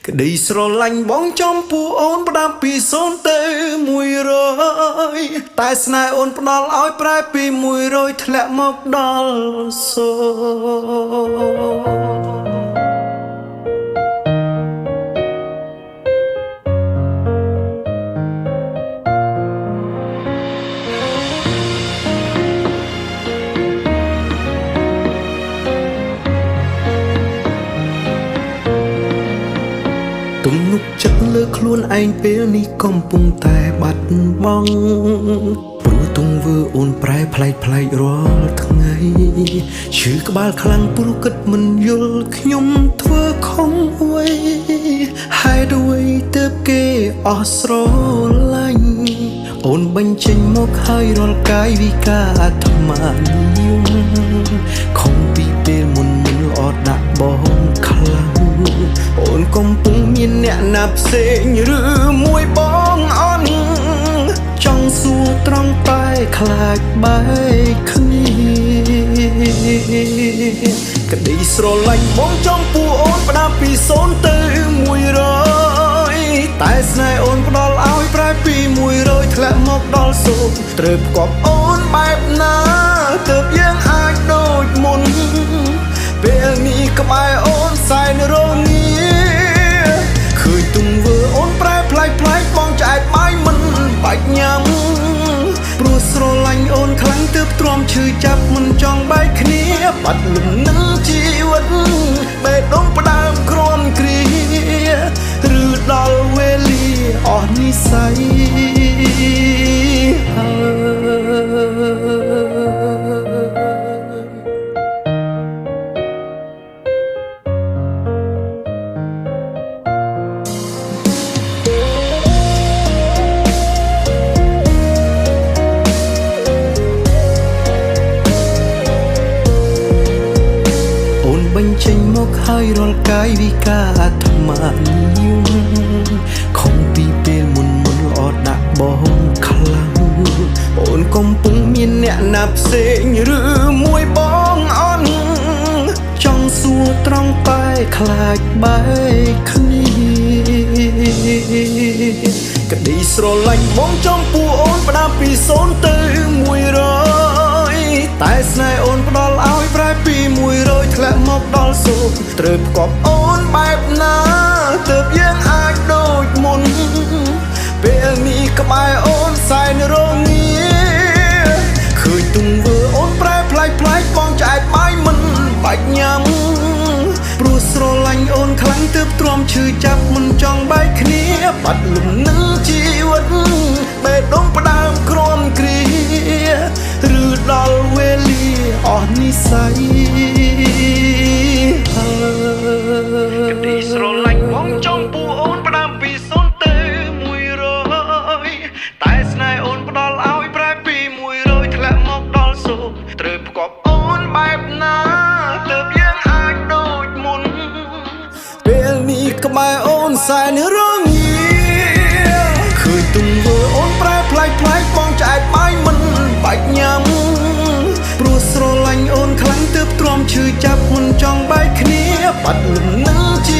ក្តីស្រឡាញ់បងចំពោះអូនផ្ដាំពី0ទៅ100តែស្នេហ៍អូនផ្ដល់ឲ្យប្រែពី100ធ្លាក់មកដល់0ទំនុកចិត្តលើខ្លួនឯងពេលនេះកំពុងតែបាត់បង់ព្រោះទង្វើអូនប្រែប្លែករាល់ថ្ងៃឈឺក្បាលខ្លាំងព្រោះគិតមិនយល់ខ្ញុំធ្វើខុសអួយហេតុអ្វីទើបគេអស់ស្រឡាញ់អូនបញ្ចេញមកហើយរាល់កាយវិការអាត្មានិយមខំពីពេលមុនល្អដាក់បងខ្លាំងអូនកំពុងមានអ្នកណាផ្សេងឬមួយបងអន់ចង់សួរត្រង់តែខ្លាចបែកគ្នាក្តីស្រឡាញ់បងចំពោះអូនផ្ដាំពី0ទៅ100តែស្នេហ៍អូនផ្ដល់ឲ្យប្រែពី100ធ្លាក់មកដល់0ត្រូវផ្គប់អូនបែបណាទើបយើងអាចដូចមុនពេលនេះក្បែរអូនសែនរងាឃើញទង្វើអូនប្រែប្លែកបងឆ្អែតបាយមិនបាច់ញ៉ាំព្រោះស្រឡាញ់អូនខ្លាំងទើបទ្រាំឈឺចាប់មិនចង់បែកគ្នាបាត់លំនឹងជីវិតបេះដូងផ្ដើមក្រំគ្រាឬដល់វេលាអស់និស្ស័យបញ្ចេញមកហើយរាល់កាយវិការអាត្មានិយមខំពីពេលមុនល្អដាក់បងខ្លាំងអូនកំពុងមានអ្នកណាផ្សេងឬមួយបងអន់ចង់សួរត្រង់តែខ្លាចបែកគ្នាក្តីស្រឡាញ់បងចំពោះអូនផ្ដាំពី0ទៅ100តែស្នេហ៍អូនផ្ដល់ឲ្យប្រែពី100ធ្លាក់មកដល់0ត្រូវផ្គប់អូនបែបណាទើបយើងអាចដូចមុនពេលនេះក្បែរអូនសែនរងាឃើញទង្វើអូនប្រែប្លែកបងឆ្អែតបាយមិនបាច់ញ៉ាំព្រោះស្រឡាញ់អូនខ្លាំងទើបទ្រាំឈឺចាប់មិនចង់បែកគ្នាបាត់លំនឹងជីវិតបេះដូងផ្ដើមក្រំគ្រាឬដល់វេលាអស់និស្ស័យក្តីស្រឡាញ់បងចំពោះអូនផ្ដើមពី0ទៅ100តែស្នេហ៍អូនផ្ដល់ឲ្យប្រែពី100ធ្លាក់មកដល់0ត្រូវផ្គប់អូនបែបណាទើបយើងអាចដូចមុនពេលនេះក្បែរអូនសែនរងាឃើញទង្វើអូនប្រែប្លែកបងឆ្អែតបាយមិនបាច់ញ៉ាំព្រោះស្រឡាញ់អូនខ្លាំងទើបទ្រាំឈឺចាប់មិនចង់បែកគ្នាបាត់លំនឹងជី